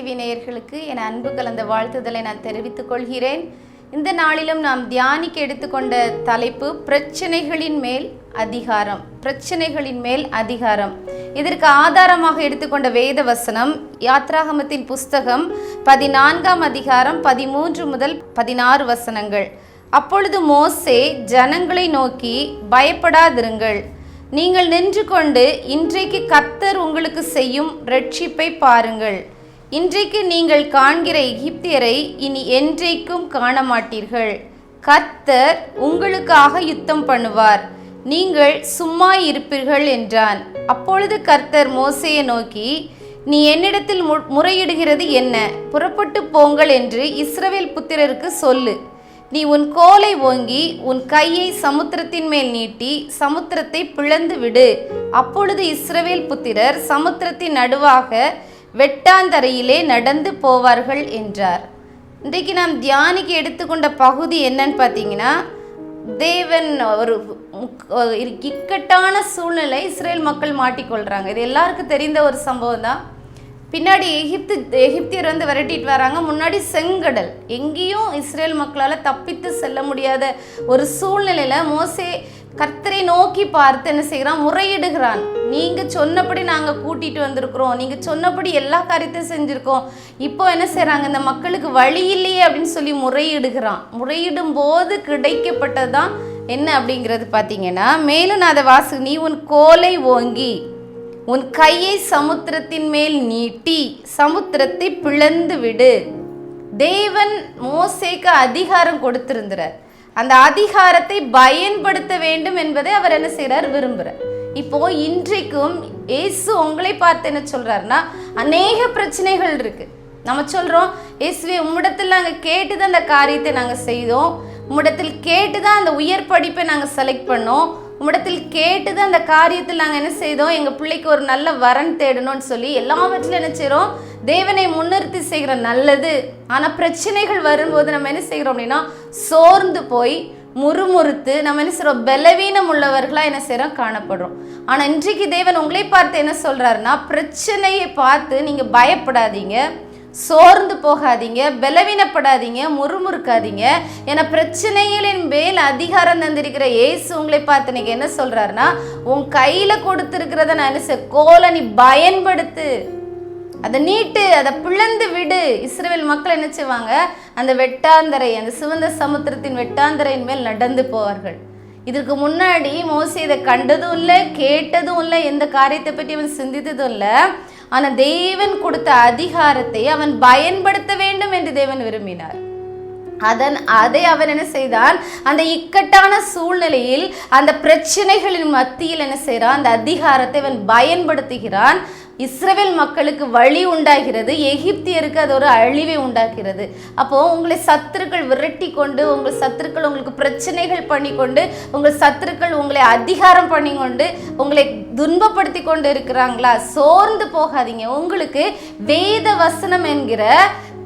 TV நேயர்களுக்கு என் அன்பு கலந்த வாழ்த்துதலை நான் தெரிவித்துக் கொள்கிறேன். இந்த நாளிலும் நாம் தியானிக்க எடுத்துக்கொண்ட தலைப்பு பிரச்சனைகளின் மேல் அதிகாரம். பிரச்சனைகளின் மேல் அதிகாரம். இதற்கு ஆதாரமாக எடுத்துக்கொண்ட வேத வசனம் யாத்ராகமத்தின் புஸ்தகம் 14ஆம் அதிகாரம் 13 முதல் 16 வசனங்கள். அப்பொழுது மோசே ஜனங்களை நோக்கி, பயப்படாதிருங்கள், நீங்கள் நின்று கொண்டு இன்றைக்கு கர்த்தர் உங்களுக்கு செய்யும் இரட்சிப்பை பாருங்கள். இன்றைக்கு நீங்கள் காண்கிற எகிப்தியரை இனி என்றைக்கும் காண மாட்டீர்கள். கர்த்தர் உங்களுக்காக யுத்தம் பண்ணுவார், நீங்கள் சும்மா இருப்பீர்கள் என்றான். அப்பொழுது கர்த்தர் மோசேயை நோக்கி, நீ என்னிடத்தில் முறையிடுகிறது என்ன? புறப்பட்டு போங்கள் என்று இஸ்ரவேல் புத்திரருக்கு சொல்லு. நீ உன் கோலை ஓங்கி உன் கையை சமுத்திரத்தின் மேல் நீட்டி சமுத்திரத்தை பிளந்து விடு. அப்பொழுது இஸ்ரவேல் புத்திரர் சமுத்திரத்தின் நடுவாக வெட்டாந்தரையிலே நடந்து போவார்கள் என்றார். இன்றைக்கு நாம் தியானிக்க எடுத்துக்கொண்ட பகுதி என்னன்னு பார்த்தீங்கன்னா, தேவன் ஒரு இக்கட்டான சூழ்நிலை இஸ்ரேல் மக்கள் மாட்டிக்கொள்கிறாங்க. இது எல்லாருக்கும் தெரிந்த ஒரு சம்பவம் தான். பின்னாடி எகிப்தியர் வந்து விரட்டிட்டு வராங்க. முன்னாடி செங்கடல், எங்கேயும் இஸ்ரேல் மக்களால் தப்பித்து செல்ல முடியாத ஒரு சூழ்நிலையில் மோசே கர்த்தரை நோக்கி பார்த்து என்ன செய்கிறான்? முறையிடுகிறான். நீங்கள் சொன்னபடி நாங்கள் கூட்டிகிட்டு வந்திருக்கிறோம், நீங்கள் சொன்னபடி எல்லா காரியத்தையும் செஞ்சுருக்கோம், இப்போ என்ன செய்கிறாங்க? இந்த மக்களுக்கு வழி இல்லையே அப்படின்னு சொல்லி முறையிடுகிறான். முறையிடும் போது கிடைக்கப்பட்டதான் என்ன அப்படிங்கிறது பார்த்தீங்கன்னா, மேலும் நான் அதை நீ உன் கோலை ஓங்கி உன் கையை சமுத்திரத்தின் மேல் நீட்டி சமுத்திரத்தை பிளந்து விடு. தேவன் மோசேக்கு அதிகாரம் கொடுத்திருந்தார். அந்த அதிகாரத்தை பயன்படுத்த வேண்டும் என்பதை அவர் என்ன செய்கிறார்? விரும்புகிறார். இப்போ இன்றைக்கும் இயேசு உங்களை பார்த்து என்ன சொல்றாருன்னா, அநேக பிரச்சனைகள் இருக்கு. நம்ம சொல்றோம், இயேசுவே உம்மிடத்தில் நாங்கள் கேட்டுதான் அந்த காரியத்தை நாங்கள் செய்தோம், உம்மிடத்தில் கேட்டுதான் அந்த உயர் படிப்பை நாங்கள் செலக்ட் பண்ணோம், உம்மிடத்தில் கேட்டுதான் அந்த காரியத்தில் நாங்கள் என்ன செய்தோம், எங்கள் பிள்ளைக்கு ஒரு நல்ல வரன் தேடணும்னு சொல்லி எல்லாவற்றிலும் என்ன செய்கிறோம்? தேவனை முன்னிறுத்தி செய்கிற நல்லது. ஆனால் பிரச்சனைகள் வரும்போது நம்ம என்ன செய்கிறோம் அப்படின்னா, சோர்ந்து போய் முறுமுறுத்து நம்ம என்ன செய்கிறோம்? பலவீனம் உள்ளவர்களாக என்ன செய்கிறோம்? காணப்படுறோம். ஆனால் இன்றைக்கு தேவன் உங்களை பார்த்து என்ன சொல்கிறாருன்னா, பிரச்சனையை பார்த்து நீங்கள் பயப்படாதீங்க, சோர்ந்து போகாதீங்க, பலவீனப்படாதீங்க, முறுமுறுக்காதீங்க. ஏன்னா பிரச்சனைகளின் மேல் அதிகாரம் தந்திருக்கிற இயேசு உங்களை பார்த்து நீங்க என்ன சொல்றாருன்னா, உன் கையில கொடுத்திருக்கிறத நான் என்ன கோலை நீ பயன்படுத்து, அதை நீட்டு, அதை பிளந்து விடு. இஸ்ரவேல் மக்கள் என்ன செய்வாங்க? அந்த வெட்டாந்தரை, அந்த சிவந்த சமுத்திரத்தின் வெட்டாந்தரையின் மேல் நடந்து போவார்கள். இதற்கு முன்னாடி மோசே இதை கண்டதும் இல்லை, கேட்டதும் இல்லை, எந்த காரியத்தை பற்றி அவன் சிந்தித்ததும் இல்லை. ஆனால் தேவன் கொடுத்த அதிகாரத்தை அவன் பயன்படுத்த வேண்டும் என்று தேவன் விரும்பினார். அதை அவன் என்ன செய்தான்? அந்த இக்கட்டான சூழ்நிலையில், அந்த பிரச்சனைகளின் மத்தியில் என்ன செய்கிறான்? அந்த அதிகாரத்தை அவன் பயன்படுத்துகிறான். இஸ்ரவேல் மக்களுக்கு வழி உண்டாகிறது, எகிப்தியருக்கு அது ஒரு அழிவை உண்டாகிறது. அப்போ உங்களை சத்துருக்கள் விரட்டி கொண்டு, உங்கள் சத்துருக்கள் உங்களுக்கு பிரச்சனைகள் பண்ணி கொண்டு, உங்கள் சத்துருக்கள் உங்களை அதிகாரம் பண்ணி கொண்டு உங்களை துன்பப்படுத்தி கொண்டு இருக்கிறாங்களா? சோர்ந்து போகாதீங்க. உங்களுக்கு வேத வசனம் என்கிற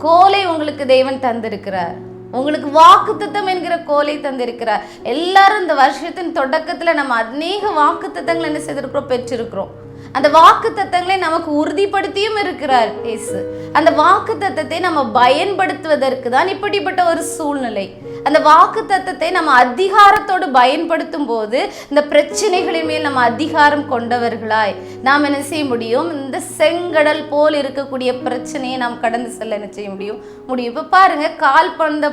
கோலை உங்களுக்கு தேவன் தந்திருக்கிறார். உங்களுக்கு வாக்குத்தத்தம் என்கிற கோலை தந்திருக்கிறார். எல்லாரும் இந்த வருஷத்தின் தொடக்கத்துல நம்ம அநேக வாக்குத்தத்தங்களை என்ன செய்திருக்கிறோம்? பெற்றிருக்கிறோம். அந்த வாக்கு தத்தங்களை நமக்கு உறுதிப்படுத்தியும் இருக்கிறார் இயேசு. அந்த வாக்கு தத்தத்தை நம்ம பயன்படுத்துவதற்கு தான் இப்படிப்பட்ட ஒரு சூழ்நிலை. அந்த வாக்கு தத்தத்தை நம்ம அதிகாரத்தோடு பயன்படுத்தும் போது இந்த பிரச்சனைகளின் மேல் நம்ம அதிகாரம் கொண்டவர்களாய் நாம் என்ன செய்ய முடியும்? இந்த செங்கடல் போல் இருக்கக்கூடிய பிரச்சனையை நாம் கடந்து செல்ல என்ன செய்ய முடியும்? இப்போ பாருங்க, கால்பந்த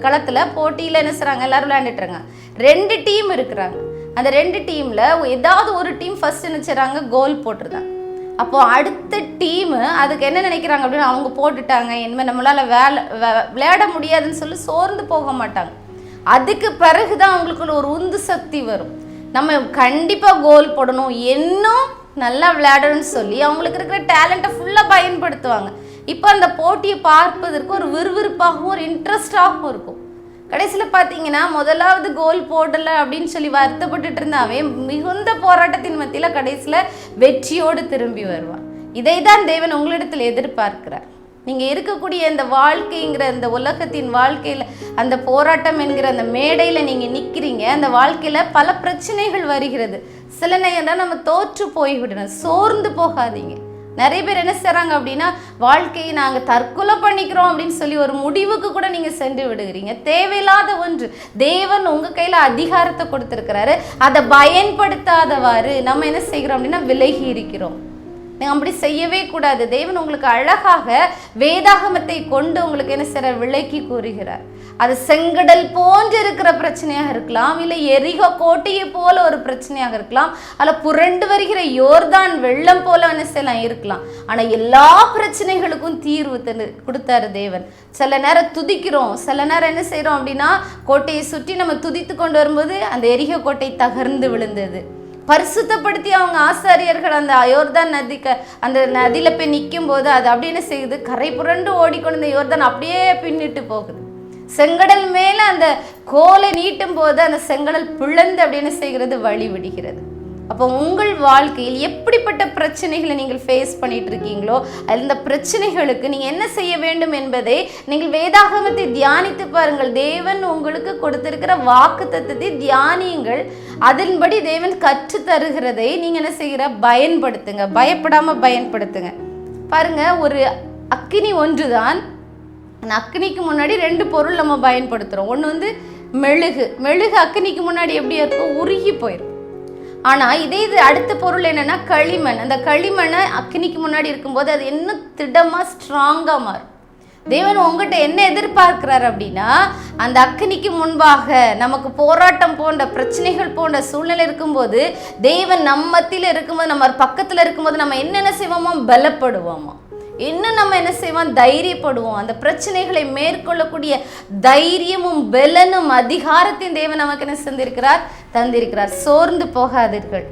களத்துல போட்டியில என்ன செய்றாங்க? எல்லாரும் விளையாண்டுட்டுறாங்க. 2 டீம் இருக்கிறாங்க. அந்த 2 டீம்ல ஏதாவது ஒரு டீம் ஃபர்ஸ்ட் என்ன செய்றாங்க? கோல் போட்டுருந்தாங்க. அப்போ அடுத்த டீம் அதுக்கு என்ன நினைக்கிறாங்க அப்படின்னு, அவங்க போட்டுட்டாங்க, இனிமேல் நம்மளால விளையாட முடியாதுன்னு சொல்லி சோர்ந்து போக மாட்டாங்க. அதுக்கு பிறகுதான் அவங்களுக்குள்ள ஒரு உந்து சக்தி வரும். நம்ம கண்டிப்பா கோல் போடணும், இன்னும் நல்லா விளையாடணும்னு சொல்லி அவங்களுக்கு இருக்கிற டேலண்ட்டை ஃபுல்லாக பயன்படுத்துவாங்க. இப்போ அந்த போட்டியை பார்ப்பதற்கு ஒரு விறுவிறுப்பாகவும் ஒரு இன்ட்ரெஸ்டாகவும் இருக்கும். கடைசியில் பார்த்தீங்கன்னா, முதலாவது கோல் போடலை அப்படின்னு சொல்லி வருத்தப்பட்டுட்டு இருந்தாவே மிகுந்த போராட்டத்தின் மத்தியில் கடைசியில் வெற்றியோடு திரும்பி வருவான். இதை தான் தேவன் உங்களிடத்தில் எதிர்பார்க்கிறார். நீங்கள் இருக்கக்கூடிய இந்த வாழ்க்கைங்கிற இந்த உலகத்தின் வாழ்க்கையில் அந்த போராட்டம் என்கிற அந்த மேடையில் நீங்கள் நிற்கிறீங்க. அந்த வாழ்க்கையில் பல பிரச்சனைகள் வருகிறது. சில நேரம் நம்ம தோற்று போய்விடணும். சோர்ந்து போகாதீங்க. நிறைய பேர் என்ன செய்றாங்க அப்படின்னா, வாழ்க்கையை நாங்கள் தற்கொலை பண்ணிக்கிறோம் அப்படின்னு சொல்லி ஒரு முடிவுக்கு கூட நீங்க சென்று விடுகிறீங்க. தேவையில்லாத ஒன்று. தேவன் உங்க கையில அதிகாரத்தை கொடுத்திருக்கிறாரு. அதை பயன்படுத்தாதவாறு நம்ம என்ன செய்கிறோம் அப்படின்னா விலகி இருக்கிறோம். நீங்கள் அப்படி செய்யவே கூடாது. தேவன் உங்களுக்கு அழகாக வேதாகமத்தை கொண்டு உங்களுக்கு என்ன செய்ற விளக்கி கூறுகிறார். அது செங்கடல் போன்று இருக்கிற பிரச்சனையாக இருக்கலாம், இல்லை எரிகோ கோட்டையை போல ஒரு பிரச்சனையாக இருக்கலாம், அதில் புரண்டு வருகிற யோர்தான் வெள்ளம் போல என்ன செய்யலாம் இருக்கலாம். ஆனால் எல்லா பிரச்சனைகளுக்கும் தீர்வு கொடுத்தாரு தேவன். சில நேரம் துதிக்கிறோம், சில நேரம் என்ன செய்கிறோம் அப்படின்னா, கோட்டையை சுற்றி நம்ம துதித்து கொண்டு வரும்போது அந்த எரிகோ கோட்டை தகர்ந்து விழுந்தது. பரிசுத்தப்படுத்தி அவங்க ஆசாரியர்கள் அந்த யோர்தான் அந்த நதியில போய் நிற்கும் போது அது அப்படின்னு செய்யுது, கரை புரண்டு ஓடிக்கொண்டு இந்த யோர்தான் அப்படியே பின்னிட்டு போகுது. செங்கடல் மேல அந்த கோலை நீட்டும் போது அந்த செங்கடல் பிளந்து அப்படின்னு செய்கிறது, வழி விடுகிறது. அப்போ உங்கள் வாழ்க்கையில் எப்படிப்பட்ட பிரச்சனைகளை நீங்கள் ஃபேஸ் பண்ணிட்டு இருக்கீங்களோ, அந்த பிரச்சனைகளுக்கு நீங்கள் என்ன செய்ய வேண்டும் என்பதை நீங்கள் வேதாகமத்தை தியானித்து பாருங்கள். தேவன் உங்களுக்கு கொடுத்திருக்கிற வாக்குத்தத்தத்தை தியானியுங்கள். அதன்படி தேவன் கற்று தருகிறதை நீங்கள் என்ன செய்கிற பயன்படுத்துங்க, பயப்படாமல் பயன்படுத்துங்க. பாருங்க, ஒரு அக்கினி ஒன்று தான். அந்த அக்கினிக்கு முன்னாடி 2 பொருள் நம்ம பயன்படுத்துகிறோம். ஒன்று மெழுகு. மெழுகு அக்கினிக்கு முன்னாடி எப்படி இருக்கும், உருகி போயிடும். ஆனால் இதே இது அடுத்த பொருள் என்னென்னா களிமண். அந்த களிமண்ணை அக்கினிக்கு முன்னாடி இருக்கும்போது அது இன்னும் திடமாக ஸ்ட்ராங்காக மாறும். தேவன் உங்ககிட்ட என்ன எதிர்பார்க்கிறார் அப்படின்னா, அந்த அக்கினிக்கு முன்பாக நமக்கு போராட்டம் போன்ற பிரச்சனைகள் போன்ற சூழ்நிலை இருக்கும்போது, தேவன் நம்ம மத்தியில் இருக்கும்போது, நம்ம பக்கத்தில் இருக்கும்போது நம்ம என்னென்ன செய்வோமோ பலப்படுவோமா, இன்னும் நம்ம என்ன செய்வோம் தைரியப்படுவோம். அந்த பிரச்சனைகளை மேற்கொள்ளக்கூடிய தைரியமும் பலனும் அதிகாரத்தையும் தேவன் நமக்கு என்ன செஞ்சிருக்கிறார், தந்திருக்கிறார். சோர்ந்து போகாதீர்கள்.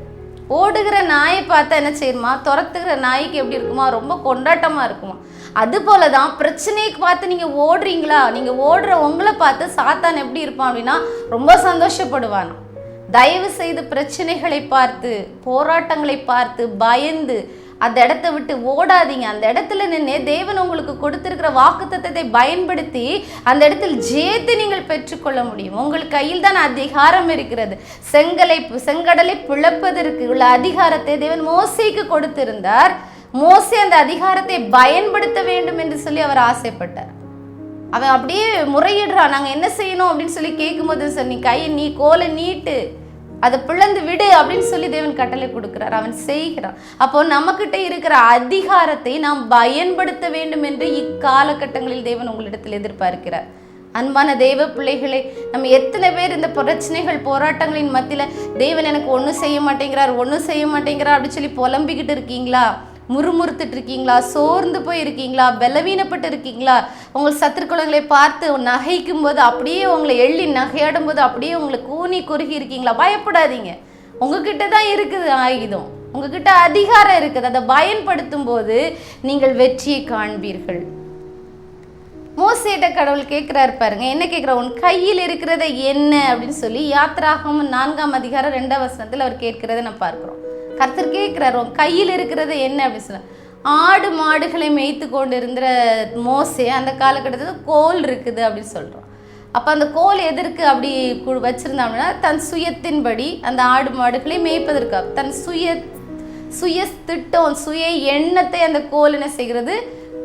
ஓடுகிற நாயை பார்த்தா என்ன செய்யுமா, துரத்துகிற நாய்க்கு எப்படி இருக்குமா, ரொம்ப கொண்டாட்டமாக இருக்குமா. அது போல தான் பிரச்சனையை பார்த்து நீங்கள் ஓடுறீங்களா, நீங்கள் ஓடுற உங்களை பார்த்து சாத்தான் எப்படி இருப்பான் அப்படின்னா ரொம்ப சந்தோஷப்படுவான். தயவு செய்து பிரச்சனைகளை பார்த்து போராட்டங்களை பார்த்து பயந்து அந்த இடத்த விட்டு ஓடாதீங்க. அந்த இடத்துல நின்று தேவன் உங்களுக்கு கொடுத்திருக்கிற வாக்குத்தத்தத்தை பயன்படுத்தி அந்த இடத்தில் ஜெயத்தை நீங்கள் பெற்றுக்கொள்ள முடியும். உங்கள் கையில் தான் அதிகாரம் இருக்கிறது. செங்கடலை பிளப்பதற்கு உள்ள அதிகாரத்தை தேவன் மோசேக்கு கொடுத்திருந்தார். மோசே அந்த அதிகாரத்தை பயன்படுத்த வேண்டும் என்று சொல்லி அவர் ஆசைப்பட்டார். அவன் அப்படியே முறையிடுறான், நாங்கள் என்ன செய்யணும் அப்படின்னு சொல்லி கேட்கும்போது, சார் நீ கோலை நீட்டு, அதை பிளந்து விடு அப்படின்னு சொல்லி தேவன் கட்டளை கொடுக்கிறார். அவன் செய்கிறான். அப்போ நம்மக்கிட்ட இருக்கிற அதிகாரத்தை நாம் பயன்படுத்த வேண்டும் என்று இக்காலகட்டங்களில் தேவன் உங்களிடத்தில் எதிர்பார்க்கிறார். அன்பான தேவ பிள்ளைகளை, நம்ம எத்தனை பேர் இந்த பிரச்சனைகள் போராட்டங்களின் மத்தியில் தேவன் எனக்கு ஒன்றும் செய்ய மாட்டேங்கிறார் அப்படின்னு சொல்லி புலம்பிக்கிட்டு இருக்கீங்களா, முறுமுறுத்துட்டு இருக்கீங்களா, சோர்ந்து போய் இருக்கீங்களா, பலவீனப்பட்டு இருக்கீங்களா, உங்கள் சத்துருக்குளங்களை பார்த்து நகைக்கும் போது அப்படியே உங்களை எள்ளி நகையாடும் போது அப்படியே உங்களை கூனி குறுகி இருக்கீங்களா, பயப்படாதீங்க. உங்ககிட்ட தான் இருக்குது ஆயுதம், உங்ககிட்ட அதிகாரம் இருக்குது. அதை பயன்படுத்தும் போது நீங்கள் வெற்றியை காண்பீர்கள். மோசேட்ட கடவுள் கேட்குறாரு பாருங்க, என்ன கேட்குற, உன் கையில் இருக்கிறத என்ன அப்படின்னு சொல்லி யாத்ராகமம் 4ஆம் அதிகாரம் 2ஆம் வசனத்தில் அவர் கேட்கிறத நம்ம பார்க்குறோம். கர்த்தர் கேட்குறாரு, உன் கையில் இருக்கிறது என்ன அப்படின்னு சொன்னார். ஆடு மாடுகளை மேய்த்து கொண்டு இருந்த மோசே அந்த காலகட்டத்தில் கோல் இருக்குது அப்படின்னு சொல்கிறோம். அப்போ அந்த கோல் எதற்கு அப்படி வச்சுருந்தோம் அப்படின்னா, தன் சுயத்தின்படி அந்த ஆடு மாடுகளை மேய்ப்பதற்காக, தன் சுய திட்டம் சுய எண்ணத்தை அந்த கோல் என்ன செய்கிறது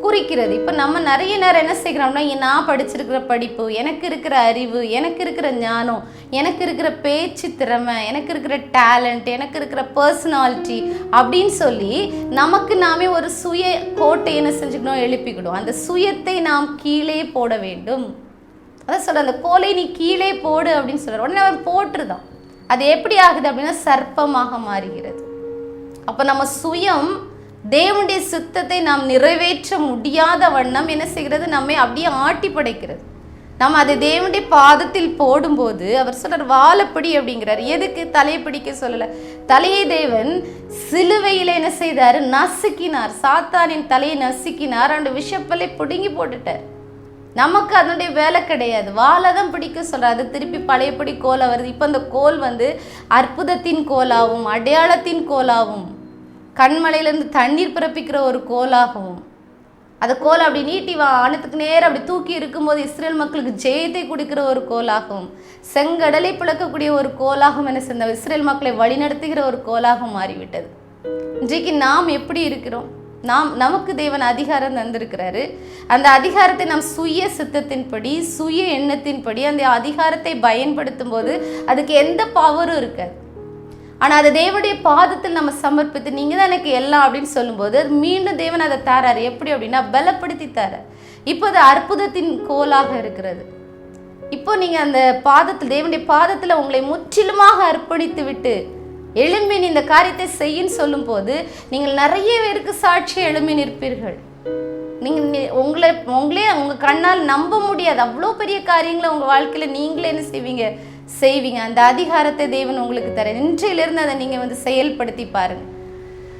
குறிக்கிறது. இப்போ நம்ம நிறைய நேரம் என்ன செய்கிறோம்னா, நான் படிச்சிருக்கிற படிப்பு, எனக்கு இருக்கிற அறிவு, எனக்கு இருக்கிற ஞானம், எனக்கு இருக்கிற பேச்சு திறமை, எனக்கு இருக்கிற டேலண்ட், எனக்கு இருக்கிற பர்சனாலிட்டி அப்படின்னு சொல்லி நமக்கு நாமே ஒரு சுய கோட்டை என்ன செஞ்சுக்கணும், எழுப்பிக்கணும். அந்த சுயத்தை நாம் கீழே போட வேண்டும். அதான் சொல்ற, அந்த கோலை நீ கீழே போடு அப்படின்னு சொல்ற உடனே அவன் போட்டுருதான். அது எப்படி ஆகுது அப்படின்னா சர்ப்பமாக மாறுகிறது. அப்போ நம்ம சுயம் தேவனுடைய சித்தத்தை நாம் நிறைவேற்ற முடியாத வண்ணம் என்ன செய்கிறது, நம்மை அப்படியே ஆட்டி படைக்கிறது. நம்ம அதை தேவனுடைய பாதத்தில் போடும்போது அவர் சொல்றார் வாழப்படி அப்படிங்கிறார். எதுக்கு தலையை பிடிக்க சொல்லலை, தலையை தேவன் சிலுவையில் என்ன செய்தார், நசுக்கினார். சாத்தானின் தலையை நசுக்கினார், அந்த விஷப்பலை பிடுங்கி போட்டுட்டார். நமக்கு அதனுடைய வேலை கிடையாது, வாழை தான் பிடிக்க சொல்கிறார். அது திருப்பி பழையபடி கோலை வருது. இப்போ அந்த கோல் அற்புதத்தின் கோலாகவும் அடையாளத்தின் கோலாகவும் கண்மலையிலேருந்து தண்ணீர் பிறப்பிக்கிற ஒரு கோலாகவும், அந்த கோலை அப்படி நீட்டி வானத்துக்கு நேரம் அப்படி தூக்கி இருக்கும்போது இஸ்ரேல் மக்களுக்கு ஜெயத்தை கொடுக்கிற ஒரு கோலாகவும், செங்கடலை பிளக்கக்கூடிய ஒரு கோலாகவும் என்ன செஞ்ச இஸ்ரேல் மக்களை வழிநடத்துகிற ஒரு கோலாகவும் மாறிவிட்டது. இன்றைக்கு நாம் எப்படி இருக்கிறோம்? நமக்கு தேவன் அதிகாரம் தந்திருக்கிறாரு. அந்த அதிகாரத்தை நாம் சுய சித்தத்தின்படி, சுய எண்ணத்தின்படி அந்த அதிகாரத்தை பயன்படுத்தும் போது அதுக்கு எந்த பவரும் இருக்காது. ஆனால் அதை தேவனுடைய பாதத்தில் நம்ம சமர்ப்பித்து நீங்கள் தான் எனக்கு எல்லாம் அப்படின்னு சொல்லும்போது அது மீண்டும் தேவன் அதை தாராரு. எப்படி அப்படின்னா பலப்படுத்தி தாரார். இப்போ அது அற்புதத்தின் கோலாக இருக்கிறது. இப்போ நீங்கள் அந்த பாதத்தில், தேவனுடைய பாதத்தில் உங்களை முற்றிலுமாக அர்ப்பணித்து விட்டு எழும்பி இந்த காரியத்தை செய்யின்னு சொல்லும் போது நீங்கள் நிறைய பேருக்கு சாட்சியை எழும்பி நிற்பீர்கள். நீங்கள் உங்களே உங்கள் கண்ணால் நம்ப முடியாது அவ்வளோ பெரிய காரியங்களை உங்கள் வாழ்க்கையில் நீங்களே என்ன செய்வீங்க. அந்த அதிகாரத்தை தேவன் உங்களுக்கு தர. இன்றையிலிருந்து அதை நீங்கள் செயல்படுத்தி பாருங்க.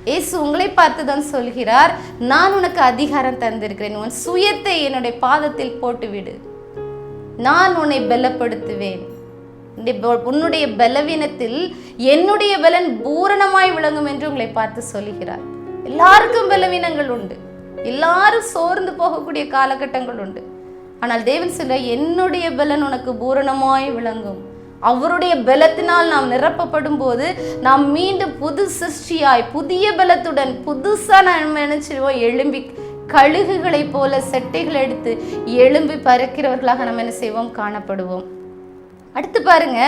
இயேசு உங்களை பார்த்து தான் சொல்கிறார், நான் உனக்கு அதிகாரம் தந்திருக்கிறேன், உன் சுயத்தை என்னுடைய பாதத்தில் போட்டுவிடு, நான் உன்னை பலப்படுத்துவேன், உன்னுடைய பலவீனத்தில் என்னுடைய பலன் பூரணமாய் விளங்கும் என்று உங்களை பார்த்து சொல்லுகிறார். எல்லாருக்கும் பலவீனங்கள் உண்டு, எல்லாரும் சோர்ந்து போகக்கூடிய காலகட்டங்கள் உண்டு. ஆனால் தேவன் சொல்ல, என்னுடைய பலன் உனக்கு பூரணமாய் விளங்கும். அவருடைய பலத்தினால் நாம் நிரப்பப்படும் போது நாம் மீண்டும் புது சிருஷ்டியாய் புதிய பலத்துடன் புதுசா நாம் நினைச்சிருவோம். எழும்பி கழுகுகளை போல செட்டைகள் எடுத்து எழும்பி பறக்கிறவர்களாக நம்ம என்ன செய்வோம், காணப்படுவோம். அடுத்து பாருங்க,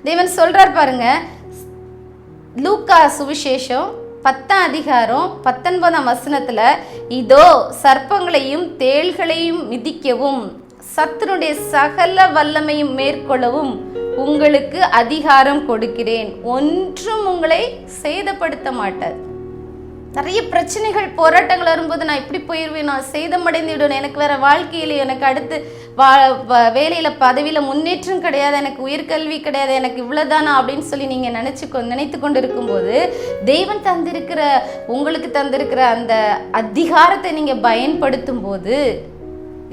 தேவன் சொல்றார் பாருங்க, லூக்கா சுவிசேஷம் 10ஆம் அதிகாரம் 19ஆம் வசனத்துல, இதோ சர்ப்பங்களையும் தேள்களையும் மிதிக்கவும் சத்துருடைய சகல வல்லமையும் மேற்கொள்ளவும் உங்களுக்கு அதிகாரம் கொடுக்கிறேன், ஒன்றும் உங்களை சேதப்படுத்த மாட்டார். நிறைய பிரச்சனைகள் போராட்டங்கள் வரும்போது நான் இப்படி போயிடுவேன், நான் சேதமடைந்து விடுவேன், எனக்கு வேற வாழ்க்கையில் எனக்கு அடுத்து வேலையில பதவியில முன்னேற்றம் கிடையாது, எனக்கு உயர்கல்வி கிடையாது, எனக்கு இவ்வளவுதானா அப்படின்னு சொல்லி நீங்க நினைத்து கொண்டு இருக்கும்போது தேவன் உங்களுக்கு தந்திருக்கிற அந்த அதிகாரத்தை நீங்க பயன்படுத்தும் போது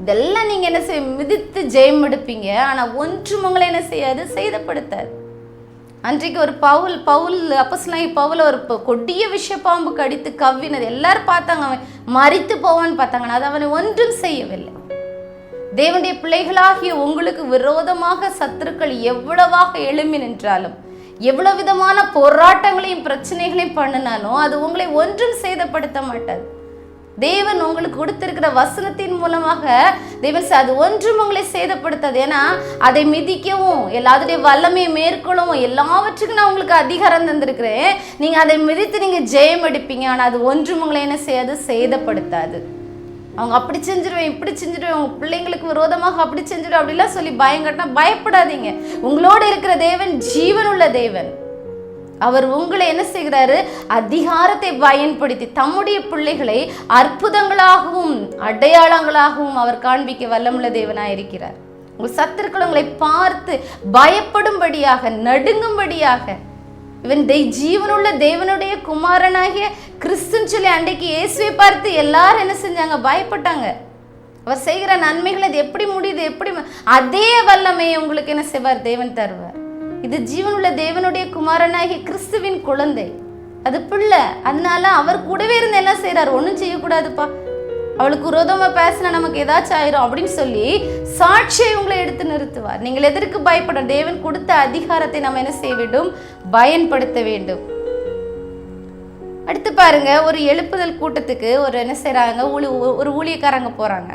இதெல்லாம் நீங்க என்ன மிதித்து ஜெயம் எடுப்பீங்க. ஆனா ஒன்றும் உங்களை என்ன செய்யாது, சேதப்படுத்தாது. அன்றைக்கு ஒரு பவுல் அப்போஸ்தலனாகிய பவுல ஒரு கொடிய விஷப்பாம்பு கடித்து கவ்வினது எல்லாரும் பார்த்தாங்க, அவன் மரித்து போவான்னு பார்த்தாங்க, அது அவனை ஒன்றும் செய்யவில்லை. தேவனுடைய பிள்ளைகளாகிய உங்களுக்கு விரோதமாக சத்துருக்கள் எவ்வளவாக எழும்பி நின்றாலும், எவ்வளவு விதமான போராட்டங்களையும் பிரச்சனைகளையும் பண்ணினாலும் அது உங்களை ஒன்றும் சேதப்படுத்த மாட்டாது. தேவன் உங்களுக்கு கொடுத்திருக்கிற வசனத்தின் மூலமாக தேவன் அது ஒன்றும் உங்களை சேதப்படுத்தாது. ஏன்னா அதை மிதிக்கவும் எல்லாத்துடைய வல்லமையை மேற்கொள்ளவும் எல்லாவற்றுக்கும் நான் உங்களுக்கு அதிகாரம் தந்திருக்கிறேன். நீங்க அதை மிதித்து நீங்க ஜெயம் எடுப்பீங்க. ஆனா அது ஒன்றும் உங்களை என்ன செய்யாது, சேதப்படுத்தாது. அவங்க அப்படி செஞ்சிருவேன் இப்படி செஞ்சிருவேன், உங்க பிள்ளைங்களுக்கு விரோதமாக அப்படி செஞ்சிருவேன் அப்படிலாம் சொல்லி பயங்கட்டா பயப்படாதீங்க. உங்களோட இருக்கிற தேவன் ஜீவனுள்ள தேவன். அவர் உங்களை என்ன செய்கிறாரு, அதிகாரத்தை பயன்படுத்தி தம்முடைய பிள்ளைகளை அற்புதங்களாகவும் அடையாளங்களாகவும் அவர் காண்பிக்க வல்லமுள்ள தேவனாய் இருக்கிறார். உங்கள் சத்துருக்கள் உங்களை பார்த்து பயப்படும்படியாக, நடுங்கும்படியாக, இவன் ஜீவனுள்ள தேவனுடைய குமாரனாகிய கிறிஸ்துன்னு சொல்லி அன்றைக்கு இயேசுவை பார்த்து எல்லாரும் என்ன செஞ்சாங்க, பயப்பட்டாங்க. அவர் செய்கிற நன்மைகள் அது எப்படி முடியுது, எப்படி அதே வல்லமையை உங்களுக்கு என்ன செய்வார், தேவன் தருவார். இது ஜீவனுள்ள தேவனுடைய குமாரனாகிய கிறிஸ்துவின் குழந்தை, அது பிள்ளை. அதனால அவர் கூடவே இருந்து என்ன செய்யறாரு, ஒன்றும் செய்யக்கூடாதுப்பா, அவளுக்கு விரோதமா பேசினா நமக்கு ஏதாச்சும் ஆயிரும் அப்படின்னு சொல்லி சாட்சியை உங்களை எடுத்து நிறுத்துவார். நீங்கள் எதற்கு பயப்பட, தேவன் கொடுத்த அதிகாரத்தை நம்ம என்ன செய்ய வேண்டும், பயன்படுத்த வேண்டும். அடுத்து பாருங்க, ஒரு எழுப்புதல் கூட்டத்துக்கு ஒரு என்ன செய்யறாங்க, ஒரு ஊழியக்காரங்க போறாங்க.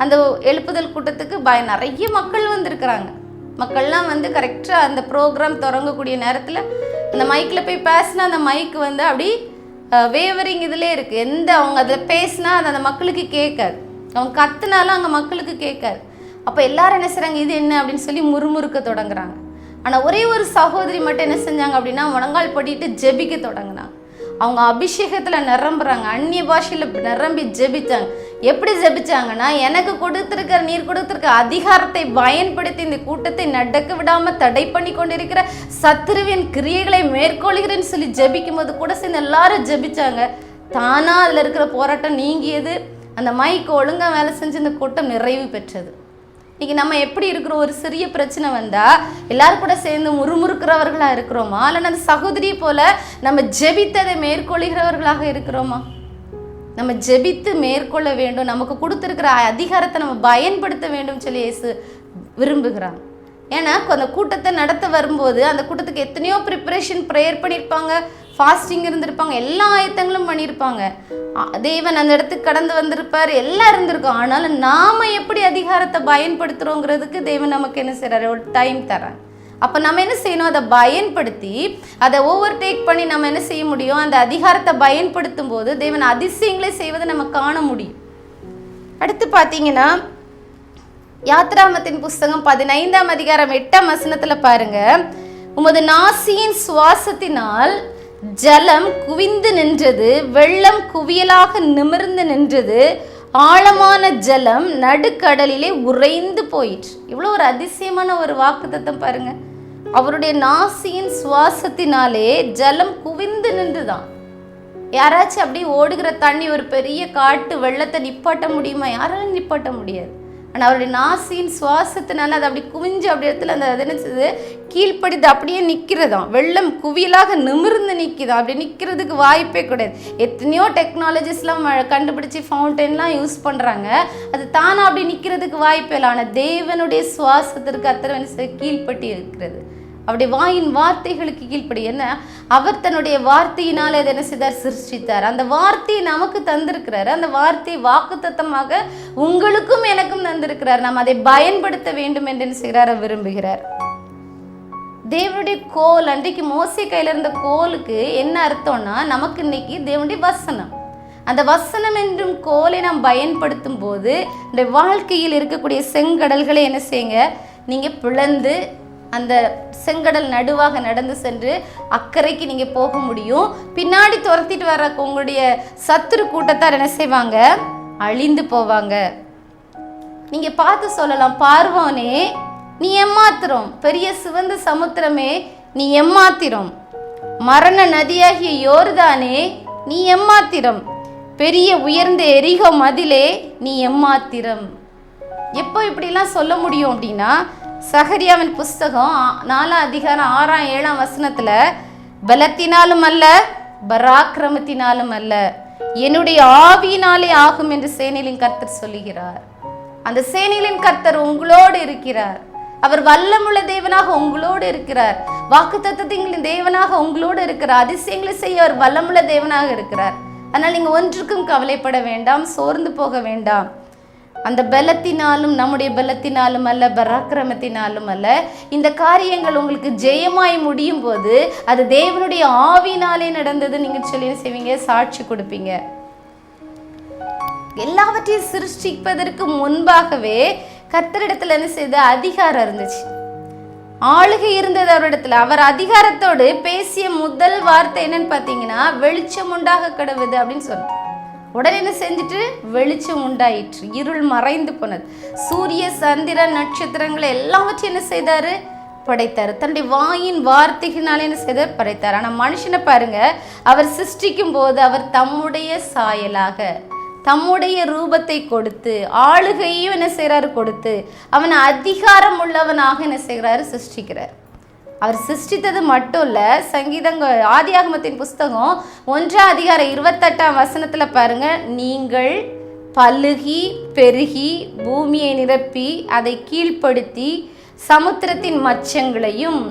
அந்த எழுப்புதல் கூட்டத்துக்கு நிறைய மக்கள் வந்திருக்கிறாங்க. மக்கள்லாம் கரெக்டாக அந்த ப்ரோக்ராம் தொடங்கக்கூடிய நேரத்தில் அந்த மைக்கில் போய் பேசினா அந்த மைக்கு அப்படி வேவரிங் இதிலே இருக்குது. அவங்க அதில் பேசினா அது அந்த மக்களுக்கு கேட்காது, அவங்க கத்துனாலும் அங்கே மக்களுக்கு கேட்காது. அப்போ எல்லாரும் என்ன செய்கிறாங்க, இது என்ன அப்படின்னு சொல்லி முறுமுறுக்க தொடங்குறாங்க. ஆனால் ஒரே ஒரு சகோதரி மட்டும் என்ன செஞ்சாங்க அப்படின்னா முழங்கால் படிட்டு ஜெபிக்க தொடங்கினாங்க. அவங்க அபிஷேகத்தில் நிரம்புறாங்க, அந்நிய பாஷையில் நிரம்பி ஜெபிச்சாங்க. எப்படி ஜெபிச்சாங்கன்னா, எனக்கு நீர் கொடுத்திருக்க அதிகாரத்தை பயன்படுத்தி இந்த கூட்டத்தை நடக்க விடாம தடை பண்ணி கொண்டிருக்கிற சத்துருவின் கிரியைகளை மேற்கொள்கிறேன்னு சொல்லி ஜெபிக்கும் போது கூட சேர்ந்து எல்லாரும் ஜெபிச்சாங்க. தானா அதுல இருக்கிற போராட்டம் நீங்கியது. அந்த மைக்கு ஒழுங்கா வேலை செஞ்சு இந்த கூட்டம் நிறைவு பெற்றது. இன்னைக்கு நம்ம எப்படி இருக்கிறோம், ஒரு சிறிய பிரச்சனை வந்தா எல்லாரும் கூட சேர்ந்து முறுமுறுக்கிறவர்களா இருக்கிறோமா, இல்லைன்னா அந்த சகோதரி போல நம்ம ஜெபித்ததை மேற்கொள்கிறவர்களாக இருக்கிறோமா? நம்ம ஜெபித்து மேற்கொள்ள வேண்டும், நமக்கு கொடுத்துருக்கிற அதிகாரத்தை நம்ம பயன்படுத்த வேண்டும் சொல்லி இயேசு விரும்புகிறாங்க. ஏன்னா அந்த கூட்டத்தை நடத்த வரும்போது அந்த கூட்டத்துக்கு எத்தனையோ ப்ரிப்பரேஷன் ப்ரேயர் பண்ணியிருப்பாங்க, ஃபாஸ்டிங் இருந்திருப்பாங்க, எல்லா ஆயத்தங்களும் பண்ணியிருப்பாங்க. தேவன் அந்த இடத்துக்கு கடந்து வந்திருப்பார், எல்லாம் இருந்திருக்கும். ஆனாலும் நாம் எப்படி அதிகாரத்தை பயன்படுத்துகிறோங்கிறதுக்கு தேவன் நமக்கு என்ன செய்கிறாரு, ஒரு டைம் தராங்க. அப்போ நம்ம என்ன செய்யணும், அதை பயன்படுத்தி அதை ஓவர்டேக் பண்ணி நம்ம என்ன செய்ய முடியும், அந்த அதிகாரத்தை பயன்படுத்தும் போது தேவன் அதிசயங்களை செய்வதை நம்ம காண முடியும். அடுத்து பார்த்தீங்கன்னா யாத்ராமத்தின் புஸ்தகம் 15ஆம் அதிகாரம் 8ஆம் வசனத்தில் பாருங்க, உமது நாசியின் சுவாசத்தினால் ஜலம் குவிந்து நின்றது, வெள்ளம் குவியலாக நிமிர்ந்து நின்றது, ஆழமான ஜலம் நடுக்கடலிலே உறைந்து போயிற்று. இவ்வளோ ஒரு அதிசயமான ஒரு வாக்குத்தத்தம் பாருங்க. அவருடைய நாசியின் சுவாசத்தினாலே ஜலம் குவிந்து நின்றுதான். யாராச்சும் அப்படி ஓடுகிற தண்ணி, ஒரு பெரிய காட்டு வெள்ளத்தை நிப்பாட்ட முடியுமா? யாராலும் நிப்பாட்ட முடியாது. ஆனால் அவருடைய நாசியின் சுவாசத்தினால அது அப்படி குவிஞ்சு அப்படி இடத்துல அந்த அது நினைச்சது கீழ்ப்படிது, அப்படியே நிற்கிறதாம். வெள்ளம் குவியலாக நிமிர்ந்து நிற்கிதான். அப்படி நிற்கிறதுக்கு வாய்ப்பே கிடையாது. எத்தனையோ டெக்னாலஜிஸ்லாம் கண்டுபிடிச்சி ஃபவுண்டெயின்லாம் யூஸ் பண்ணுறாங்க, அது தானாக அப்படி நிற்கிறதுக்கு வாய்ப்பே இல்லை. ஆனால் தேவனுடைய சுவாசத்திற்கு அத்தனை கீழ்ப்பட்டி இருக்கிறது. அப்படி வாயின் வார்த்தைகளுக்கு கீழ்ப்படி. என்ன, அவர் தன்னுடைய வார்த்தையினால் அதை என்ன செய்தார், சிருஷ்டித்தார். அந்த வார்த்தையை நமக்கு தந்திருக்கிறார். அந்த வார்த்தையை வாக்குத்தத்தமாக உங்களுக்கும் எனக்கும் தந்திருக்கிறார். நாம் அதை பயன்படுத்த வேண்டும் என்று என்ன செய்கிறார், விரும்புகிறார். தேவனுடைய கோல், அன்றைக்கு மோசே கையில் இருந்த கோலுக்கு என்ன அர்த்தம்னா, நமக்கு இன்னைக்கு தேவனுடைய வசனம். அந்த வசனம் என்றும் கோலை நாம் பயன்படுத்தும் போது இந்த வாழ்க்கையில் இருக்கக்கூடிய செங்கடல்களை என்ன செய்யுங்க, நீங்கள் பிளந்து அந்த செங்கடல் நடுவாக நடந்து சென்று அக்கறைக்கு நீங்கள் போக முடியும். பின்னாடி துரத்திட்டு வர உங்களுடைய சத்துரு கூட்டத்தார் என்ன செய்வாங்க, அழிந்து போவாங்க. நீங்கள் பார்த்து சொல்லலாம், பார்வோனே நீ எம்மாத்திரம், பெரிய சிவந்த சமுத்திரமே நீ எம்மாத்திரம், மரண நதியாகிய யோர்தானே நீ எம்மாத்திரம், பெரிய உயர்ந்த எரிகோ மதிலே நீ எம்மாத்திரம். எப்போ இப்படிலாம் சொல்ல முடியும் அப்படின்னா, சகரியாவின் புஸ்தகம் 4ஆம் அதிகாரம் 6ஆம் 7ஆம் வசனத்தில், பலத்தினாலும் அல்ல பராக்கிரமத்தினாலும் அல்ல என்னுடைய ஆவியினாலே ஆகும் என்று சேனைகளின் கர்த்தர் சொல்லுகிறார். அந்த சேனைகளின் கர்த்தர் உங்களோடு இருக்கிறார். அவர் வல்லமுள்ள தேவனாக உங்களோடு இருக்கிறார். வாக்குத்தத்தத்தின் தேவனாக உங்களோடு இருக்கிறார். அதிசயங்களை செய்ய அவர் வல்லமுள்ள தேவனாக இருக்கிறார். அதனால் நீங்கள் ஒன்றுக்கும் கவலைப்பட வேண்டாம், சோர்ந்து போக வேண்டாம். அந்த பலத்தினாலும் நம்முடைய பலத்தினாலும் அல்ல, பராக்கிரமத்தினாலும் அல்ல. இந்த காரியங்கள் உங்களுக்கு ஜெயமாய் முடியும் போது அது தேவனுடைய ஆவியினாலே நடந்தது நீங்கள் சொல்லி செய்வீங்க, சாட்சி கொடுப்பீங்க. எல்லாவற்றையும் சிருஷ்டிப்பதற்கு முன்பாகவே கர்த்தரிடத்துல என்ன செய்த அதிகாரம் இருந்துச்சு, ஆளுகை இருந்தது அவரிடத்துல. அவர் அதிகாரத்தோடு பேசிய முதல் வார்த்தை என்னன்னு பார்த்தீங்கன்னா, வெளிச்சம் உண்டாக கடவுது அப்படின்னு சொன்னார். உடனே என்ன செஞ்சுட்டு, வெளிச்சம் உண்டாயிற்று, இருள் மறைந்து போனது. சூரிய சந்திரன் நட்சத்திரங்களை எல்லாவற்றையும் என்ன செய்தாரு, படைத்தார். தன்னுடைய வாயின் வார்த்தைகளால் என்ன செய்தார், படைத்தார். ஆனால் மனுஷனை பாருங்க, அவர் சிருஷ்டிக்கும் போது அவர் தம்முடைய சாயலாக தம்முடைய ரூபத்தை கொடுத்து ஆளுகையும் என்ன செய்கிறாரு, கொடுத்து அவனை அதிகாரம் உள்ளவனாக என்ன செய்கிறாரு, சிருஷ்டிக்கிறார். அவர் சிருஷ்டித்தது மட்டும் இல்லை, ஆதியாகமத்தின் புஸ்தகம் 1ஆம் அதிகாரம் 28ஆம் வசனத்தில் பாருங்க, நீங்கள் பலுகி பெருகி பூமியை நிரப்பி அதை கீழ்ப்படுத்தி சமுத்திரத்தின் மச்சங்களையும்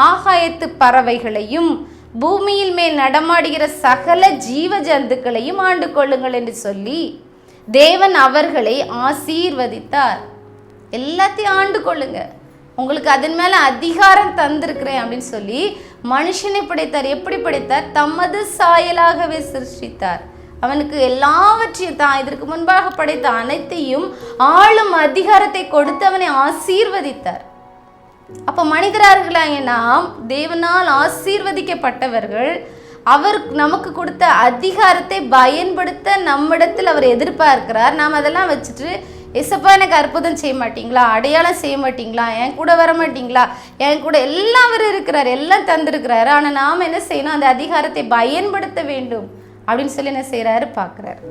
ஆகாயத்து பறவைகளையும் பூமியில் மேல் நடமாடுகிற சகல ஜீவ ஜந்துக்களையும் ஆண்டு கொள்ளுங்கள் என்று சொல்லி தேவன் அவர்களை ஆசீர்வதித்தார். எல்லாத்தையும் ஆண்டு கொள்ளுங்க, உங்களுக்கு அதன் மேலே அதிகாரம் தந்திருக்கிறேன் அப்படின்னு சொல்லி மனுஷனை படைத்தார். எப்படி படைத்தார், தமது சாயலாகவே சிருஷ்டித்தார். அவனுக்கு எல்லாவற்றையும் தான் இதற்கு முன்பாக படைத்த அனைத்தையும் ஆளும் அதிகாரத்தை கொடுத்து அவனை ஆசீர்வதித்தார். அப்போ மனிதர்களாகிய நாம் தேவனால் ஆசீர்வதிக்கப்பட்டவர்கள். அவர் நமக்கு கொடுத்த அதிகாரத்தை பயன்படுத்த நம்மிடத்தில் அவர் எதிர்பார்க்கிறார். நாம் அதெல்லாம் வச்சுட்டு, எசப்பா எனக்கு அற்புதம் செய்ய மாட்டீங்களா, அடையாளம் செய்ய மாட்டீங்களா, என் கூட வர மாட்டீங்களா, என் கூட எல்லாம் அவர் இருக்கிறார், எல்லாம் தந்திருக்கிறாரு. ஆனால் நாம் என்ன செய்யணும், அந்த அதிகாரத்தை பயன்படுத்த வேண்டும் அப்படின்னு சொல்லி என்ன செய்கிறாரு, பார்க்குறாரு.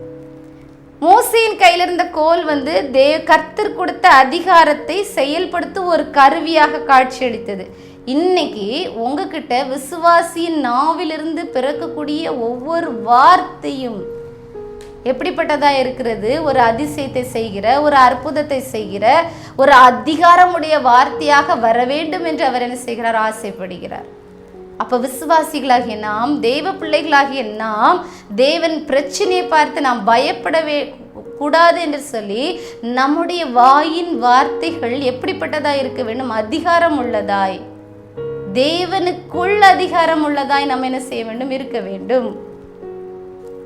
மோசேயின் கையில் இருந்த கோல் கர்த்தர் கொடுத்த அதிகாரத்தை செயல்படுத்த ஒரு கருவியாக காட்சியளித்தது. இன்னைக்கு உங்ககிட்ட விசுவாசியின் நாவிலிருந்து பிறக்கக்கூடிய ஒவ்வொரு வார்த்தையும் எப்படிப்பட்டதா இருக்கிறது, ஒரு அதிசயத்தை செய்கிற, ஒரு அற்புதத்தை செய்கிற, ஒரு அதிகாரமுடைய வார்த்தையாக வர வேண்டும் என்று அவர் என்ன செய்கிறார், ஆசைப்படுகிறார். அப்ப விசுவாசிகளாகிய நாம், தேவ பிள்ளைகளாகிய நாம், தேவன் பிரச்சனையை பார்த்து நாம் பயப்படவே கூடாது என்று சொல்லி நம்முடைய வாயின் வார்த்தைகள் எப்படிப்பட்டதாய் இருக்க வேண்டும்? அதிகாரம் உள்ளதாய், தேவனுக்குள் அதிகாரம் உள்ளதாய் நம்ம என்ன செய்ய வேண்டும்? இருக்க வேண்டும்.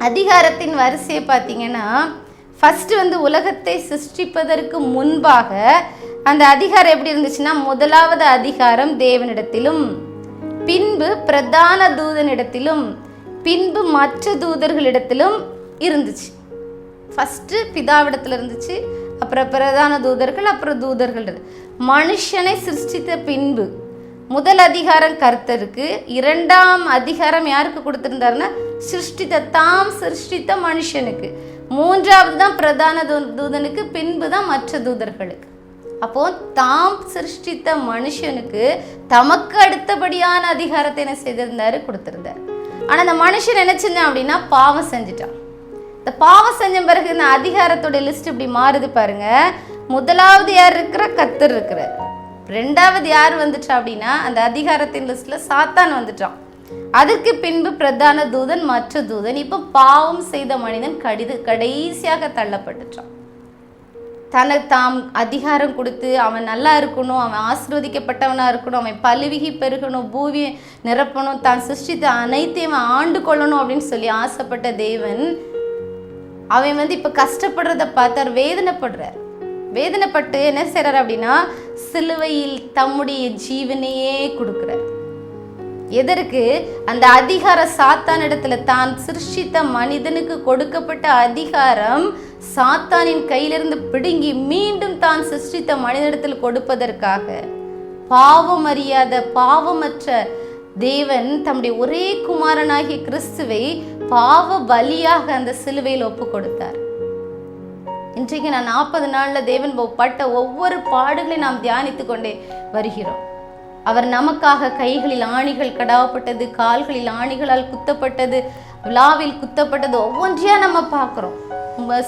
அதிகாரத்தின் வரிசையை பார்த்தீங்கன்னா, ஃபர்ஸ்ட் உலகத்தை சிருஷ்டிப்பதற்கு முன்பாக அந்த அதிகாரம் எப்படி இருந்துச்சுன்னா, முதலாவது அதிகாரம் தேவனிடத்திலும், பின்பு பிரதான தூதனிடத்திலும், பின்பு மற்ற தூதர்களிடத்திலும் இருந்துச்சு. ஃபர்ஸ்ட் பிதாவிடத்துல இருந்துச்சு, அப்புறம் பிரதான தூதர்கள், அப்புறம் தூதர்கள். மனுஷனை சிருஷ்டித்த பின்பு முதல் அதிகாரம் கர்த்தருக்கு, இரண்டாம் அதிகாரம் யாருக்கு கொடுத்திருந்தாருன்னா தாம் சிருஷ்டித்த மனுஷனுக்கு, மூன்றாவது தான் பிரதான தூதனுக்கு, பின்பு தான் மற்ற தூதர்களுக்கு. அப்போ தாம் சிருஷ்டித்த மனுஷனுக்கு தமக்கு அடுத்தபடியான அதிகாரத்தை என்ன செய்திருந்தாரு? கொடுத்திருந்தார். ஆனா அந்த மனுஷன் என்ன செஞ்சான் அப்படின்னா, பாவம் செஞ்சுட்டான். இந்த பாவம் செஞ்ச பிறகு இந்த அதிகாரத்தோட லிஸ்ட் இப்படி மாறுது பாருங்க. முதலாவது யார் இருக்கிற? கர்த்தர் இருக்கிறார். ரெண்டாவது யார் வந்துட்டா அப்படின்னா, அந்த அதிகாரத்தின் லிஸ்ட்ல சாத்தான் வந்துட்டான். அதற்கு பின்பு பிரதான தூதன், மற்ற தூதன். இப்போ பாவம் செய்த மனிதன் கடைசியாக தள்ளப்பட்டுட்டான். தனக்கு தாம் அதிகாரம் கொடுத்து அவன் நல்லா இருக்கணும், அவன் ஆசீர்வதிக்கப்பட்டவனா இருக்கணும், அவன் பலுவிகி பெருகணும், பூமியை நிரப்பணும், தான் சிருஷ்டித்த அனைத்தையும் அவன் ஆண்டு கொள்ளணும் அப்படின்னு சொல்லி ஆசைப்பட்ட தேவன், அவன் இப்ப கஷ்டப்படுறத பார்த்தார், வேதனைப்படுறார். வேதனைப்பட்டு என்ன செய்றார் அப்படின்னா, சிலுவையில் தம்முடைய ஜீவனையே கொடுக்கிறார். எதற்கு? அந்த அதிகார சாத்தான் இடத்துல, தான் சிருஷ்டித்த மனிதனுக்கு கொடுக்கப்பட்ட அதிகாரம் சாத்தானின் கையிலிருந்து பிடுங்கி மீண்டும் தான் சிருஷ்டித்த மனிதனிடத்தில் கொடுப்பதற்காக, பாவம் அறியாத பாவமற்ற தேவன் தம்முடைய ஒரே குமாரனாகிய கிறிஸ்துவை பாவ பலியாக அந்த சிலுவையில் ஒப்பு கொடுத்தார். இன்றைக்கு நான் 40 நாள்ல தேவன் பட்ட ஒவ்வொரு பாடுகளையும் நாம் தியானித்து கொண்டே வருகிறோம். அவர் நமக்காக கைகளில் ஆணிகள் கடாவப்பட்டது, கால்களில் ஆணிகளால் குத்தப்பட்டது, விழாவில் குத்தப்பட்டது, ஒவ்வொன்றையா நம்ம பார்க்கிறோம்.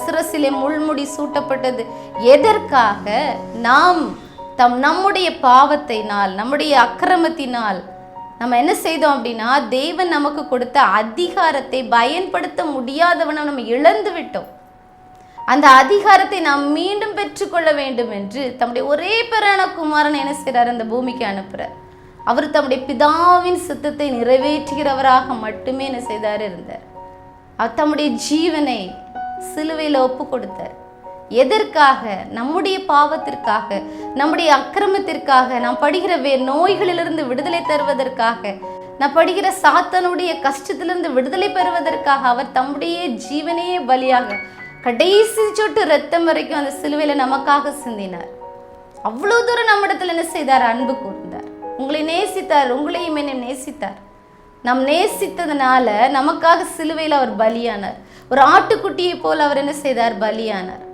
சிரசிலே முள்முடி சூட்டப்பட்டது. எதற்காக? நாம் நம்முடைய பாவத்தினால், நம்முடைய அக்கிரமத்தினால் நம்ம என்ன செய்தோம் அப்படின்னா, தேவன் நமக்கு கொடுத்த அதிகாரத்தை பயன்படுத்த முடியாதவனை நம்ம இழந்து விட்டோம். அந்த அதிகாரத்தை நாம் மீண்டும் பெற்றுக்கொள்ள வேண்டும் என்று தம்முடைய ஒரே பேரான குமாரன் என்ன செய்றார்? அந்த பூமிக்கு அனுப்புறார். அவர் தம்முடைய பிதாவின் சித்தத்தை நிறைவேற்றுகிறவராக மட்டுமே என்ன செய்தார்? இருந்தார். அவர் தம்முடைய ஜீவனை சிலுவையில் ஒப்பு கொடுத்தார். எதற்காக? நம்முடைய பாவத்திற்காக, நம்முடைய அக்கிரமத்திற்காக, நாம் படுகிற நோய்களிலிருந்து விடுதலை தருவதற்காக, நாம் படுகிற சாத்தானுடைய கஷ்டத்திலிருந்து விடுதலை பெறுவதற்காக அவர் தம்முடைய ஜீவனையே பலியாக கடைசி சொட்டு ரத்தம் வரைக்கும் அந்த சிலுவையில நமக்காக சிந்தினார். அவ்வளவு தூரம் நம்மிடத்துல என்ன செய்தார்? அன்பு கூர்ந்தார். உங்களை நேசித்தார், உங்களையும் என்னை நேசித்தார். நாம் நேசித்ததுனால நமக்காக சிலுவையில் அவர் பலியானார். ஒரு ஆட்டுக்குட்டியை போல் அவர் என்ன செய்தார்? பலியானார்.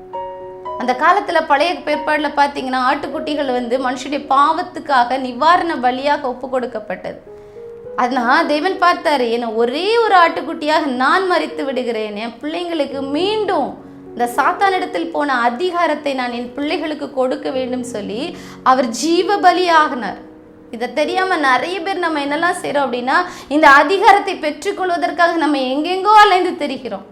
அந்த காலத்துல பழைய ஏற்பாடுல பாத்தீங்கன்னா, ஆட்டுக்குட்டிகள் மனுஷனுடைய பாவத்துக்காக நிவாரண பலியாக ஒப்பு கொடுக்கப்பட்டது. அதனால் தேவன் பார்த்தாரு, என்னை ஒரே ஒரு ஆட்டுக்குட்டியாக நான் மறித்து விடுகிறேன், என் பிள்ளைங்களுக்கு மீண்டும் இந்த சாத்தானிடத்தில் போன அதிகாரத்தை நான் என் பிள்ளைகளுக்கு கொடுக்க வேண்டும் சொல்லி அவர் ஜீவ பலி ஆகினார். இதை தெரியாம நிறைய பேர் நம்ம என்னெல்லாம் செய்யறோம் அப்படின்னா, இந்த அதிகாரத்தை பெற்றுக்கொள்வதற்காக நம்ம எங்கெங்கோ அலைந்து தெரிகிறோம்.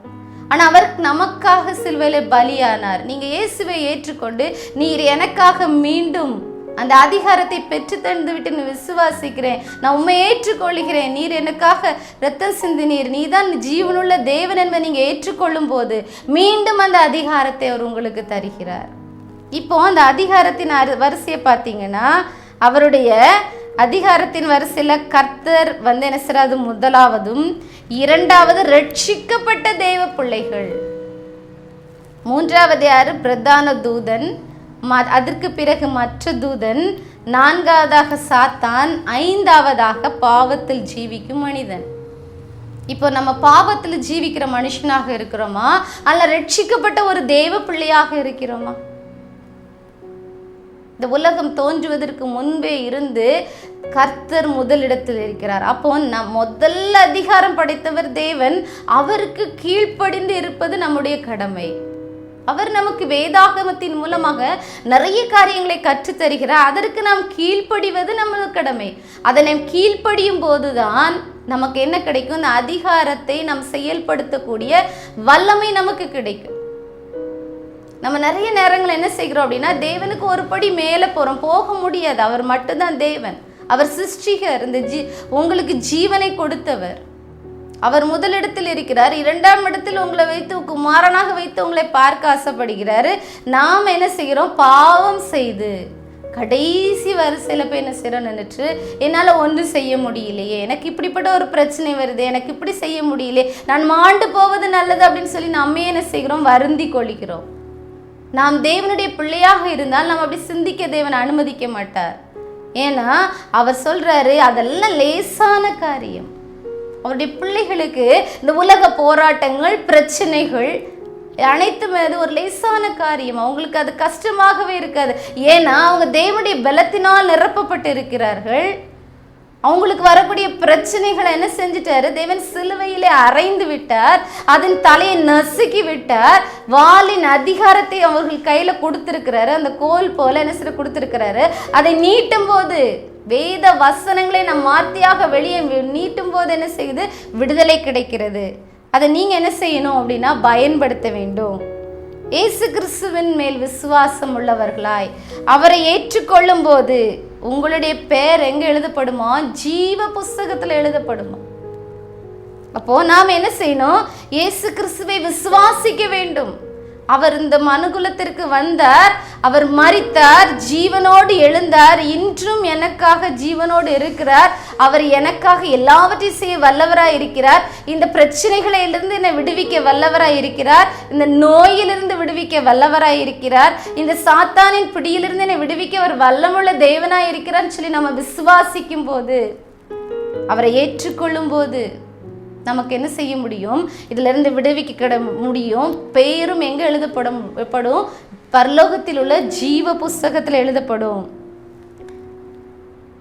ஆனா அவர் நமக்காக சிலுவையில பலியானார். நீங்க இயேசுவை ஏற்றுக்கொண்டு, நீர் எனக்காக மீண்டும் அந்த அதிகாரத்தை பெற்று தந்து விட்டு விசுவாசிக்கிறேன், நான் உண்மை ஏற்றுக்கொள்கிறேன், நீர் எனக்காக ரத்தம் சிந்தினீர், நீதான் ஜீவனுள்ள தேவன் என்பதை நீங்க ஏற்றுக்கொள்ளும் போது மீண்டும் அந்த அதிகாரத்தை அவர் உங்களுக்கு தருகிறார். இப்போ அந்த அதிகாரத்தின் வரிசையை பார்த்தீங்கன்னா, அவருடைய அதிகாரத்தின் வரிசையில கர்த்தர் என்ன செய்றாரு? முதலாவதும், இரண்டாவது ரட்சிக்கப்பட்ட தேவ பிள்ளைகள், மூன்றாவது யாரு? பிரதான தூதன், அதற்கு பிறகு மற்ற தூதன், நான்காவதாக சாத்தான், ஐந்தாவதாக பாவத்தில் ஜீவிக்கும் மனிதன். இப்போ நம்ம பாவத்தில் ஜீவிக்கிற மனுஷனாக இருக்கிறோமா, அல்ல ரட்சிக்கப்பட்ட ஒரு தேவ பிள்ளையாக இருக்கிறோமா? இந்த உலகம் தோன்றுவதற்கு முன்பே இருந்து கர்த்தர் முதலிடத்தில் இருக்கிறார். அப்போ முதல் அதிகாரம் படைத்தவர் தேவன், அவருக்கு கீழ்ப்படிந்து இருப்பது நம்முடைய கடமை. அவர் நமக்கு வேதாகமத்தின் மூலமாக நிறைய காரியங்களை கற்றுத் தருகிறார். அதற்கு நாம் கீழ்ப்படிவது நமது கடமை. அதை நாம் கீழ்ப்படியும் போதுதான் நமக்கு என்ன கிடைக்கும்? இந்த அதிகாரத்தை நாம் செயல்படுத்தக்கூடிய வல்லமை நமக்கு கிடைக்கும். நம்ம நிறைய நேரங்கள் என்ன செய்கிறோம் அப்படின்னா, தேவனுக்கு ஒரு படி மேலே போகிறோம். போக முடியாது. அவர் மட்டும்தான் தேவன். அவர் சிருஷ்டிகர். இந்த உங்களுக்கு ஜீவனை கொடுத்தவர். அவர் முதலிடத்தில் இருக்கிறார். 2ஆம் இடத்தில் உங்களை வைத்து குமாரனாக வைத்து உங்களை பார்க்க ஆசைப்படுகிறாரு. நாம் என்ன செய்கிறோம்? பாவம் செய்து கடைசி வரிசையில் போய் என்ன செய்கிறோம்? நின்றுட்டு என்னால் ஒன்றும் செய்ய முடியலையே, எனக்கு இப்படிப்பட்ட ஒரு பிரச்சனை வருது, எனக்கு இப்படி செய்ய முடியலையே, நான் மாண்டு போவது நல்லது அப்படின்னு சொல்லி நம்ம என்ன செய்கிறோம்? வருந்தி கொள்கிறோம். நாம் தேவனுடைய பிள்ளையாக இருந்தால் நாம் அப்படி சிந்திக்க தேவன் அனுமதிக்க மாட்டார். ஏன்னா அவர் சொல்றாரு, அதெல்லாம் லேசான காரியம். அவருடைய பிள்ளைகளுக்கு இந்த உலக போராட்டங்கள், பிரச்சனைகள் அனைத்துமே அது ஒரு லேசான காரியம். அவங்களுக்கு அது கஷ்டமாகவே இருக்காது. ஏன்னா அவங்க தேவனுடைய பலத்தினால் நிரப்பப்பட்டு இருக்கிறார்கள். அவங்களுக்கு வரக்கூடிய பிரச்சனைகளை என்ன செஞ்சிட்டாரு? தேவன் சிலுவையிலே அறைந்து விட்டார். அதன் தலையை நசுக்கி விட்டார். வாளின் அதிகாரத்தை அவர்கள் கையில கொடுத்திருக்கிறாரு. அந்த கோல் போல என்ன செய்ய கொடுத்திருக்கிறாரு. அதை நீட்டும் போது, வேத வசனங்களை நம் வார்த்தையாக வெளியே நீட்டும் போது என்ன செய்யுது? விடுதலை கிடைக்கிறது. அதை நீங்க என்ன செய்யணும் அப்படின்னா பயன்படுத்த வேண்டும். இயேசு கிறிஸ்துவின் மேல் விசுவாசம் உள்ளவர்களாய் அவரை ஏற்றுக்கொள்ளும் போது உங்களுடைய பெயர் எங்க எழுதப்படுமா? ஜீவ புஸ்தகத்துல எழுதப்படுமா? அப்போ நாம் என்ன செய்யணும்? இயேசு கிறிஸ்துவை விசுவாசிக்க வேண்டும். அவர் இந்த மனுகுலத்திற்கு வந்தார், அவர் மரித்தார், ஜீவனோடு எழுந்தார், இன்றும் எனக்காக ஜீவனோடு இருக்கிறார். அவர் எனக்காக எல்லாவற்றையும் செய்ய வல்லவராய் இருக்கிறார். இந்த பிரச்சனைகளிலிருந்து என்னை விடுவிக்க வல்லவராய் இருக்கிறார். இந்த நோயிலிருந்து விடுவிக்க வல்லவராய் இருக்கிறார். இந்த சாத்தானின் பிடியிலிருந்து என்னை விடுவிக்க அவர் வல்லமுள்ள தேவனாய் இருக்கிறார்னு சொல்லி நம்ம விசுவாசிக்கும் போது, அவரை ஏற்றுக்கொள்ளும் போது நமக்கு என்ன செய்ய முடியும்? இதுல இருந்து விடுவிக்க முடியும். பெயரும் எங்க எழுதப்படும்? பரலோகத்தில் உள்ள ஜீவ புஸ்தகத்தில் எழுதப்படும்.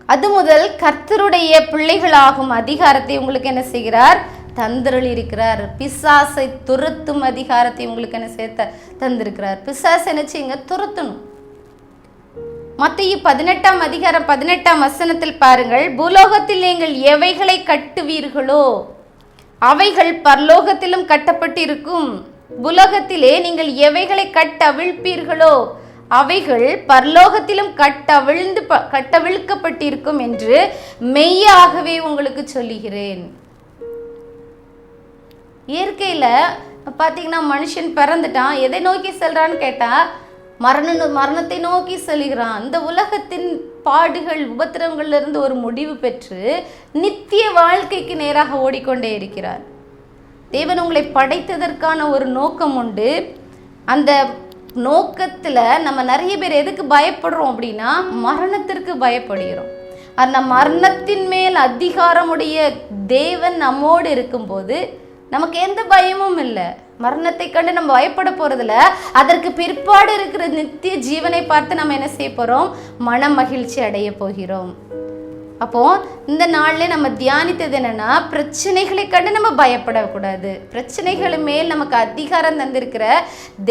அது முதல் கர்த்தருடைய பிள்ளைகளாகும் அதிகாரத்தை உங்களுக்கு என்ன செய்கிறார்? தந்தருளி இருக்கிறார். பிசாசை துரத்தும் அதிகாரத்தை உங்களுக்கு என்ன செய்ய தந்திருக்கிறார். பிசாசை என்ன செய்யுங்க? துரத்தணும். மத்தேயு 18ஆம் அதிகாரம் 18ஆம் வசனத்தில் பாருங்கள், பூலோகத்தில் நீங்கள் எவைகளை கட்டுவீர்களோ அவைகள் பரலோகத்திலும் கட்டப்பட்டிருக்கும். புலகத்திலே நீங்கள் எவைகளை கட்டவிழ்ப்பீர்களோ அவைகள் பரலோகத்திலும் கட்டவிழ்க்கப்பட்டிருக்கும் என்று மெய்யாகவே உங்களுக்கு சொல்லுகிறேன். இயற்கையில பாத்தீங்கன்னா மனுஷன் பிறந்துட்டான், எதை நோக்கி செல்றான்னு கேட்டா மரணத்தை நோக்கி செல்கிறான். இந்த உலகத்தின் பாடுகள், உபத்திரவங்கள்ல இருந்து ஒரு முடிவு பெற்று நித்திய வாழ்க்கைக்கு நேராக ஓடிக்கொண்டே இருக்கிறார். தேவன் உங்களை படைத்ததற்கான ஒரு நோக்கம் உண்டு. அந்த நோக்கத்துல நம்ம நிறைய பேர் எதுக்கு பயப்படுறோம் அப்படின்னா, மரணத்திற்கு பயப்படுகிறோம். அந்த மரணத்தின் மேல் அதிகாரமுடைய தேவன் நம்மோடு இருக்கும்போது நமக்கு எந்த பயமும் இல்லை. மரணத்தை கண்டு நம்ம பயப்பட போறதில்ல. அதற்கு பிற்பாடு இருக்கிற நித்திய ஜீவனை பார்த்து நம்ம என்ன செய்ய போறோம்? மன மகிழ்ச்சி அடைய போகிறோம். அப்போ இந்த நாள்ல நம்ம தியானித்தது என்னன்னா, பிரச்சனைகளை கண்டு நம்ம பயப்படக்கூடாது. பிரச்சனைகள் மேல் நமக்கு அதிகாரம் தந்திருக்கிற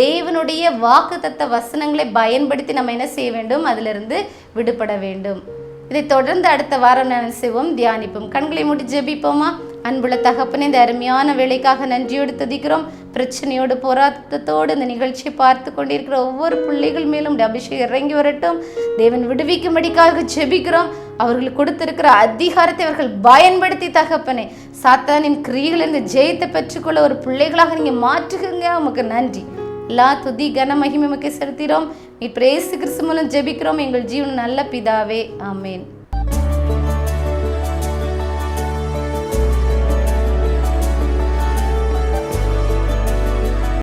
தேவனுடைய வாக்குத்தத்த வசனங்களை பயன்படுத்தி நம்ம என்ன செய்ய வேண்டும்? அதிலிருந்து விடுபட வேண்டும். இதை தொடர்ந்து அடுத்த வாரம் நான் செய்வோம், தியானிப்போம். கண்களை மூடி ஜெபிப்போமா? அன்புள்ள தகப்பனே, இந்த அருமையான வேலைக்காக நன்றியோடு துதிக்கிறோம். பிரச்சனையோடு போராட்டத்தோடு இந்த நிகழ்ச்சியை பார்த்து கொண்டிருக்கிற ஒவ்வொரு பிள்ளைகள் மேலும் அபிஷேகம் இறங்கி வரட்டும். தேவன் விடுவிக்கும்படிக்காக ஜெபிக்கிறோம். அவர்களுக்கு கொடுத்திருக்கிற அதிகாரத்தை அவர்கள் பயன்படுத்தி தகப்பனே, சாத்தானின் கிரியைகளிலிருந்து ஜெயத்தை பெற்றுக்கொள்ள ஒரு பிள்ளைகளாக நீங்க மாற்றுங்க. உமக்கு நன்றி. எல்லா துதி கன மகிமை உமக்கு செலுத்துகிறோம். இயேசு கிறிஸ்து மூலம் ஜெபிக்கிறோம் எங்கள் ஜீவன் நல்ல பிதாவே. ஆமேன்.